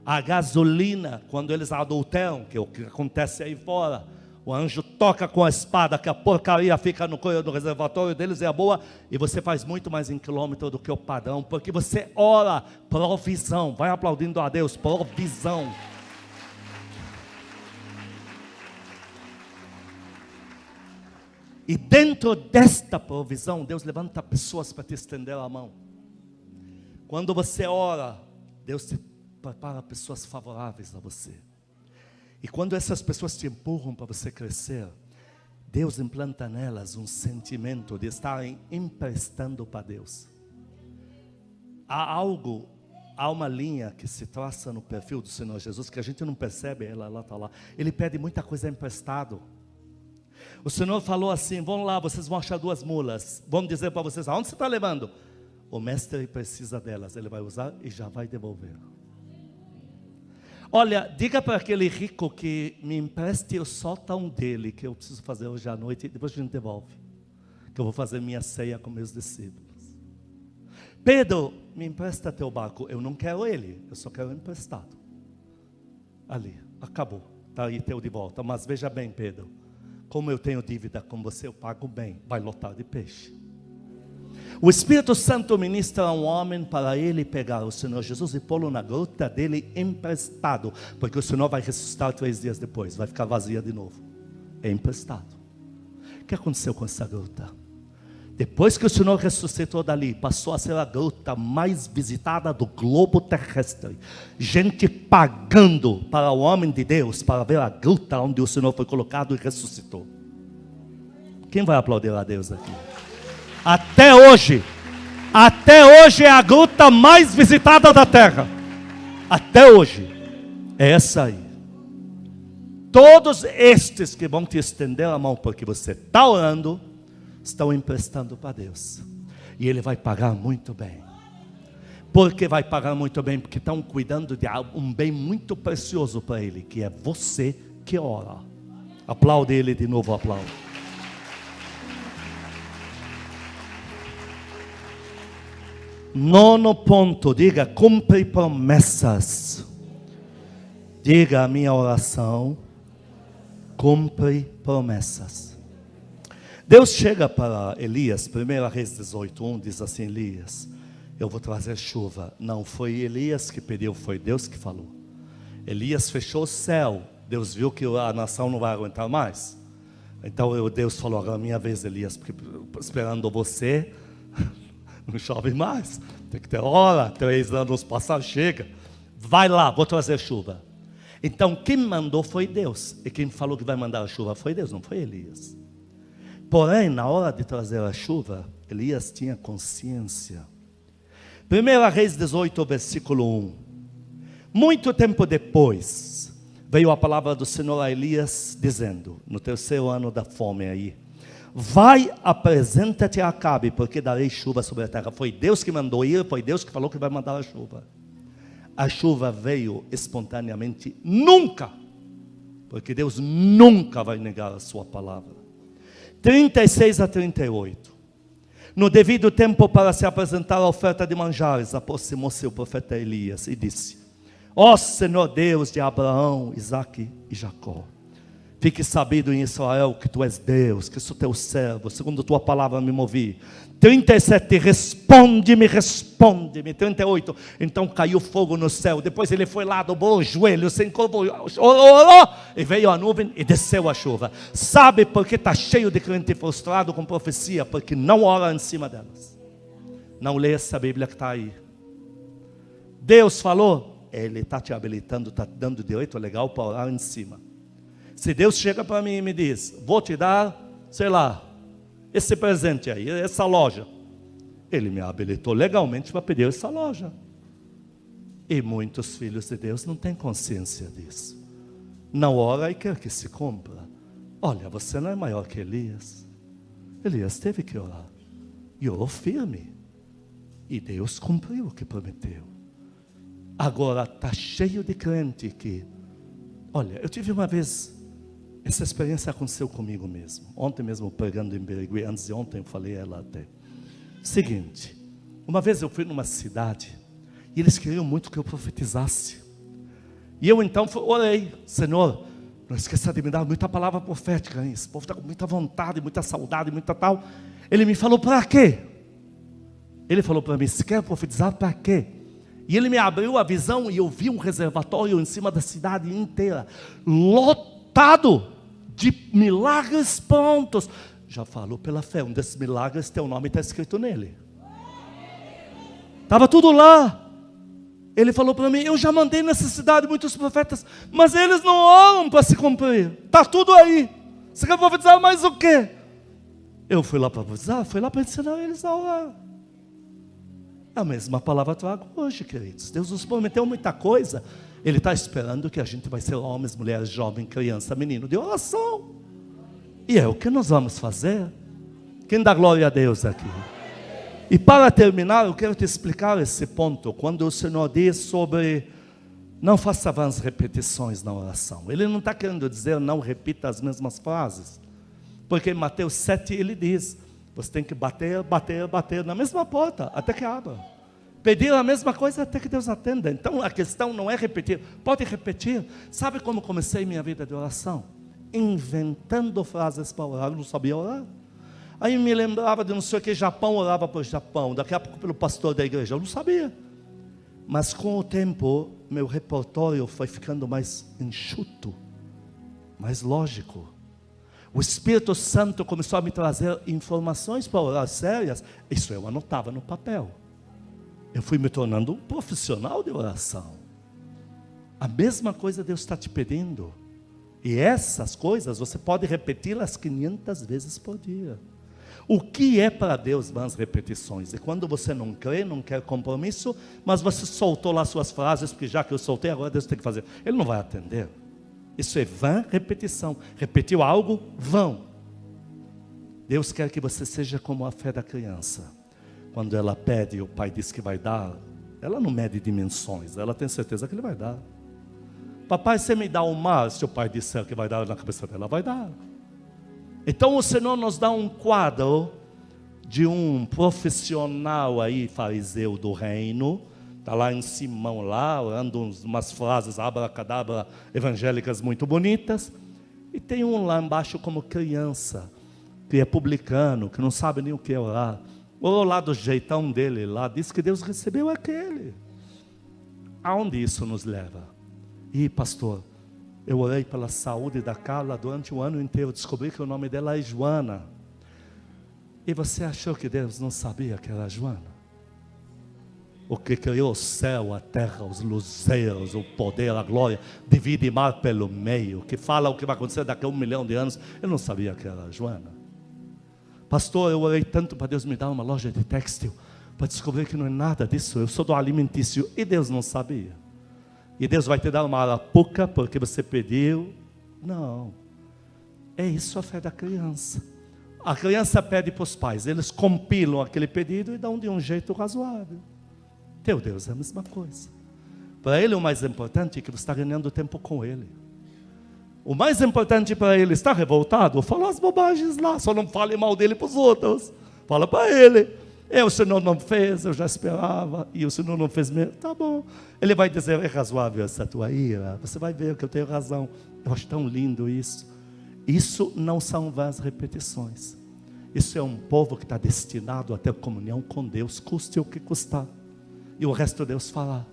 a gasolina, quando eles adulteram, que é o que acontece aí fora, o anjo toca com a espada, que a porcaria fica no reservatório deles, é a boa, e você faz muito mais em quilômetro do que o padrão, porque você ora, provisão, vai aplaudindo a Deus, provisão. E dentro desta provisão, Deus levanta pessoas para te estender a mão. Quando você ora, Deus te prepara pessoas favoráveis a você. E quando essas pessoas te empurram para você crescer, Deus implanta nelas um sentimento de estarem emprestando para Deus. Há uma linha que se traça no perfil do Senhor Jesus, que a gente não percebe, ela está lá. Ele pede muita coisa emprestado. O Senhor falou assim: vão lá, vocês vão achar 2 mulas. Vamos dizer para vocês, aonde você está levando? O mestre precisa delas, ele vai usar e já vai devolver. Olha, diga para aquele rico que me empreste o sótão dele, que eu preciso fazer hoje à noite, e depois a gente devolve. Que eu vou fazer minha ceia com meus discípulos. Pedro, me empresta teu barco. Eu não quero ele, eu só quero emprestado. Ali, acabou, está aí teu de volta. Mas veja bem, Pedro, como eu tenho dívida com você, eu pago bem, vai lotar de peixe. O Espírito Santo ministra a um homem para ele pegar o Senhor Jesus e pô-lo na gruta dele emprestado, porque o Senhor vai ressuscitar 3 dias depois, vai ficar vazia de novo. É emprestado. O que aconteceu com essa gruta? Depois que o Senhor ressuscitou dali, passou a ser a gruta mais visitada do globo terrestre. Gente pagando para o homem de Deus, para ver a gruta onde o Senhor foi colocado e ressuscitou. Quem vai aplaudir a Deus aqui? Até hoje é a gruta mais visitada da terra. Até hoje, é essa aí. Todos estes que vão te estender a mão porque você está orando, estão emprestando para Deus. E Ele vai pagar muito bem. Por que vai pagar muito bem? Porque estão cuidando de um bem muito precioso para Ele, que é você que ora. Aplaude Ele de novo, aplaude. Nono ponto, diga: cumpre promessas. Diga: a minha oração cumpre promessas. Deus chega para Elias, 1 Reis 18:1, diz assim: Elias, eu vou trazer chuva. Não foi Elias que pediu, foi Deus que falou. Elias fechou o céu, Deus viu que a nação não vai aguentar mais. Então Deus falou: agora é minha vez, Elias, porque esperando você não chove mais, tem que ter hora, 3 anos passados, chega. Vai lá, vou trazer chuva. Então quem mandou foi Deus, e quem falou que vai mandar a chuva foi Deus, não foi Elias. Porém, na hora de trazer a chuva, Elias tinha consciência. 1 Reis 18, versículo 1. Muito tempo depois, veio a palavra do Senhor a Elias, dizendo, no 3º ano da fome aí: vai, apresenta-te a Acabe, porque darei chuva sobre a terra. Foi Deus que mandou ir, foi Deus que falou que vai mandar a chuva. A chuva veio espontaneamente, nunca, porque Deus nunca vai negar a sua palavra. 36 a 38. No devido tempo, para se apresentar a oferta de manjares, aproximou-se o profeta Elias e disse: ó Senhor Deus de Abraão, Isaque e Jacó, fique sabido em Israel que tu és Deus, que sou teu servo, segundo tua palavra me movi. 37, responde-me. 38, então caiu fogo no céu. Depois ele foi lá, dobrou os joelhos, se encurvou, orou, e veio a nuvem e desceu a chuva. Sabe por que está cheio de crente frustrado com profecia? Porque não ora em cima delas. Não lê essa Bíblia que está aí. Deus falou, Ele está te habilitando, está te dando direito legal para orar em cima. Se Deus chega para mim e me diz: vou te dar, sei lá, esse presente aí, essa loja, Ele me habilitou legalmente para pedir essa loja. E muitos filhos de Deus não têm consciência disso. não ora e quer que se cumpra. Olha, você não é maior que Elias. Elias teve que orar. E orou firme. E Deus cumpriu o que prometeu. Agora está cheio de crente que... Olha, eu tive uma vez... Essa experiência aconteceu comigo mesmo. Ontem mesmo pregando em Birigui. Antes de ontem eu falei ela até. Seguinte. Uma vez eu fui numa cidade. E eles queriam muito que eu profetizasse. E eu então orei. Senhor, não esqueça de me dar muita palavra profética. Hein? Esse povo está com muita vontade, muita saudade, muita tal. Ele me falou, para quê? Ele falou para mim, se quer profetizar, para quê? E ele me abriu a visão e eu vi um reservatório em cima da cidade inteira. Lotado de milagres prontos. Já falou pela fé, um desses milagres, teu nome está escrito nele. Estava tudo lá. Ele falou para mim, eu já mandei nessa cidade muitos profetas, mas eles não oram para se cumprir. Está tudo aí. Você quer profetizar mais o quê? Eu fui lá para profetizar, fui lá para ensinar eles a orar. A mesma palavra trago hoje, queridos. Deus nos prometeu muita coisa. Ele está esperando que a gente vai ser homens, mulheres, jovem, criança, menino de oração. E é o que nós vamos fazer. Quem dá glória a Deus aqui? E para terminar, eu quero te explicar esse ponto. Quando o Senhor diz sobre não faça vãs repetições na oração. Ele não está querendo dizer não repita as mesmas frases. Porque em Mateus 7 ele diz, você tem que bater, bater, bater na mesma porta, até que abra. Pedir a mesma coisa até que Deus atenda. Então a questão não é repetir. Pode repetir. Sabe como comecei minha vida de oração? Inventando frases para orar. Eu não sabia orar. Aí me lembrava de não sei o que, Japão, orava para o Japão. Daqui a pouco pelo pastor da igreja. Eu não sabia. Mas com o tempo, meu repertório foi ficando mais enxuto. Mais lógico. O Espírito Santo começou a me trazer informações para orar sérias. Isso eu anotava no papel. Eu fui me tornando um profissional de oração. A mesma coisa Deus está te pedindo. E essas coisas você pode repeti-las 500 vezes por dia. O que é para Deus vãs repetições? E quando você não crê, não quer compromisso, mas você soltou lá suas frases, porque já que eu soltei, agora Deus tem que fazer. Ele não vai atender. Isso é vã repetição. Repetiu algo, vão. Deus quer que você seja como a fé da criança. Quando ela pede e o pai diz que vai dar, ela não mede dimensões, ela tem certeza que ele vai dar. Papai, você me dá o mar, se o pai disser que vai dar na cabeça dela, vai dar. Então o Senhor nos dá um quadro de um profissional aí, fariseu do reino. Está lá em Simão, lá, orando umas frases abracadabra evangélicas muito bonitas. E tem um lá embaixo como criança, que é publicano, que não sabe nem o que é orar. Orou lá do jeitão dele, lá, disse que Deus recebeu aquele. Aonde isso nos leva? E pastor, eu orei pela saúde da Carla durante o ano inteiro, descobri que o nome dela é Joana. E você achou que Deus não sabia que era Joana? O que criou o céu, a terra, os luzeiros, o poder, a glória, divide mar pelo meio, que fala o que vai acontecer daqui a 1 milhão de anos. Eu não sabia que era Joana. Pastor, eu orei tanto para Deus me dar uma loja de têxtil, para descobrir que não é nada disso. Eu sou do alimentício e Deus não sabia. E Deus vai te dar uma arapuca porque você pediu. Não. É isso a fé da criança. A criança pede para os pais, eles compilam aquele pedido e dão de um jeito razoável. Teu Deus é a mesma coisa. Para Ele o mais importante é que você está ganhando tempo com Ele. O mais importante para Ele, está revoltado? Fala as bobagens lá, só não fale mal dele para os outros. Fala para Ele. O Senhor não fez, eu já esperava, e o Senhor não fez mesmo. Tá bom. Ele vai dizer, é razoável essa tua ira? Você vai ver que eu tenho razão. Eu acho tão lindo isso. Isso não são vãs repetições. Isso é um povo que está destinado a ter comunhão com Deus, custe o que custar. E o resto Deus falar.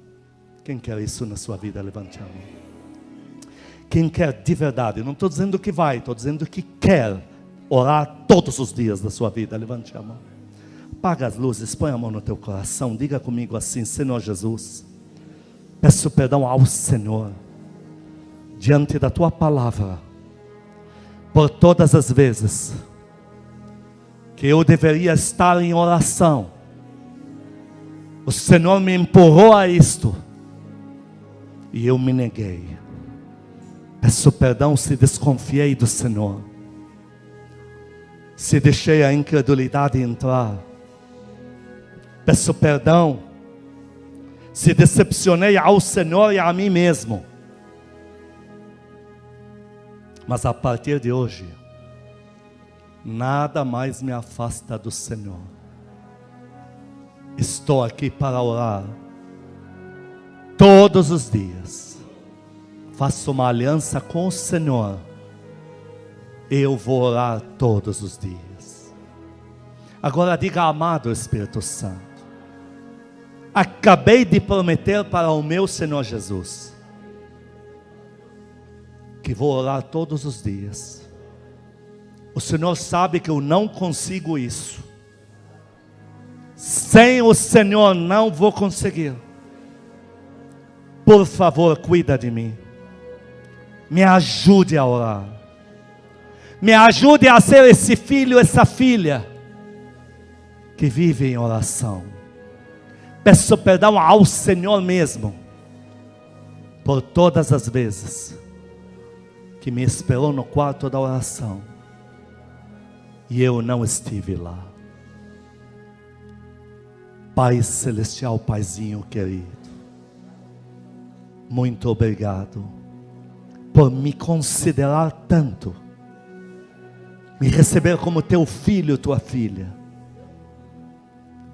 Quem quer isso na sua vida? Levante a mão. Quem quer de verdade, não estou dizendo que vai, estou dizendo que quer orar todos os dias da sua vida. Levante a mão. Apaga as luzes, põe a mão no teu coração. Diga comigo assim: Senhor Jesus, peço perdão ao Senhor diante da tua palavra por todas as vezes que eu deveria estar em oração. O Senhor me empurrou a isto e eu me neguei. Peço perdão se desconfiei do Senhor, se deixei a incredulidade entrar. Peço perdão se decepcionei ao Senhor e a mim mesmo. Mas a partir de hoje, nada mais me afasta do Senhor. Estou aqui para orar todos os dias. Faço uma aliança com o Senhor. Eu vou orar todos os dias. Agora diga: amado Espírito Santo, acabei de prometer para o meu Senhor Jesus que vou orar todos os dias. O Senhor sabe que eu não consigo isso. Sem o Senhor não vou conseguir. Por favor, cuida de mim. Me ajude a orar. Me ajude a ser esse filho, essa filha que vive em oração. Peço perdão ao Senhor mesmo por todas as vezes que me esperou no quarto da oração e eu não estive lá. Pai Celestial, Paizinho querido, muito obrigado por me considerar tanto, me receber como teu filho, tua filha,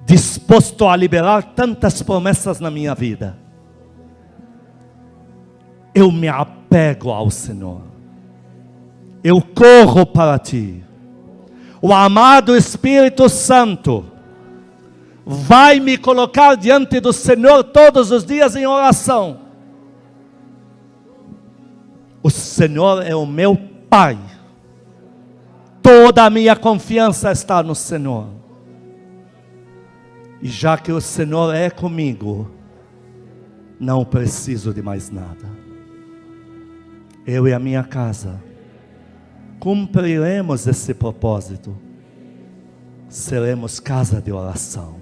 disposto a liberar tantas promessas na minha vida. Eu me apego ao Senhor, eu corro para Ti. O amado Espírito Santo vai me colocar diante do Senhor todos os dias em oração. O Senhor é o meu Pai. Toda a minha confiança está no Senhor. E já que o Senhor é comigo, não preciso de mais nada. Eu e a minha casa cumpriremos esse propósito. Seremos casa de oração.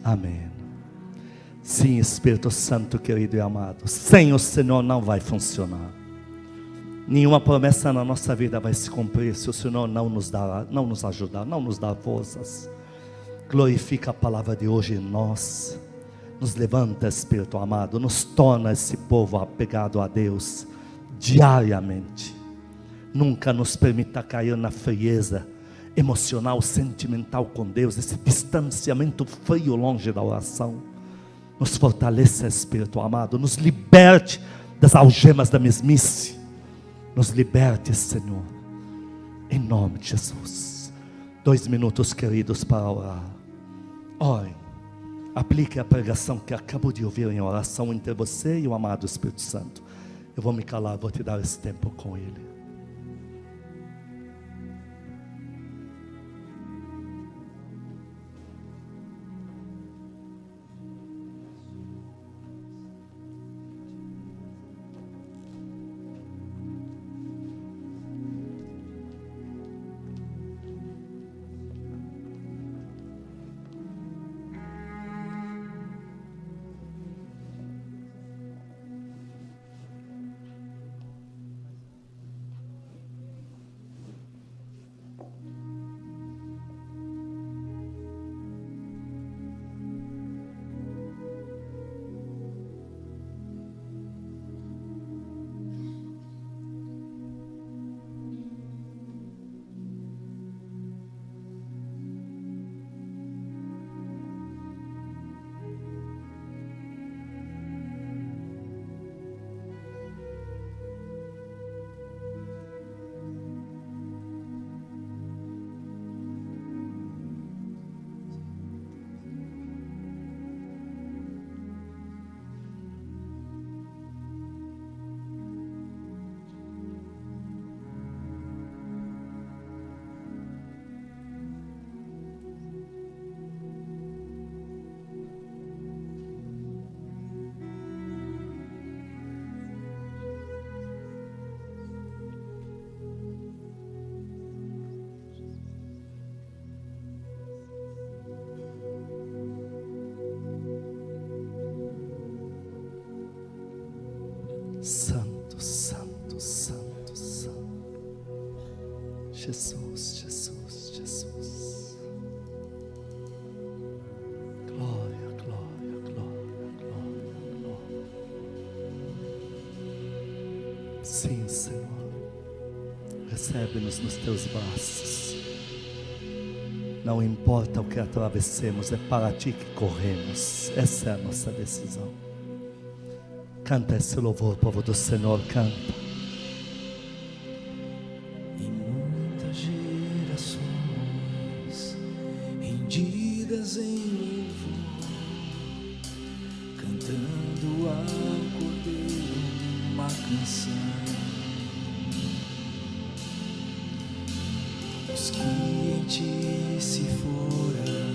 Amém. Sim, Espírito Santo querido e amado, sem o Senhor não vai funcionar. Nenhuma promessa na nossa vida vai se cumprir se o Senhor não nos ajudar, não nos dar forças. Glorifica a palavra de hoje em nós. Nos levanta, Espírito amado, nos torna esse povo apegado a Deus diariamente. Nunca nos permita cair na frieza emocional, sentimental com Deus, esse distanciamento frio longe da oração. Nos fortaleça, Espírito amado, nos liberte das algemas da mesmice. Nos liberte, Senhor, em nome de Jesus. 2 minutos, queridos, para orar. Orem, aplique a pregação que acabo de ouvir em oração entre você e o amado Espírito Santo. Eu vou me calar, vou te dar esse tempo com Ele. Santo. Jesus, Jesus, Jesus. Glória, glória, glória, glória, glória. Sim, Senhor. Recebe-nos nos teus braços. Não importa o que atravessemos, é para ti que corremos. Essa é a nossa decisão. Canta esse louvor, povo do Senhor, canta. Em muitas gerações rendidas em louvor, cantando ao Cordeiro uma canção. Os que em ti se foram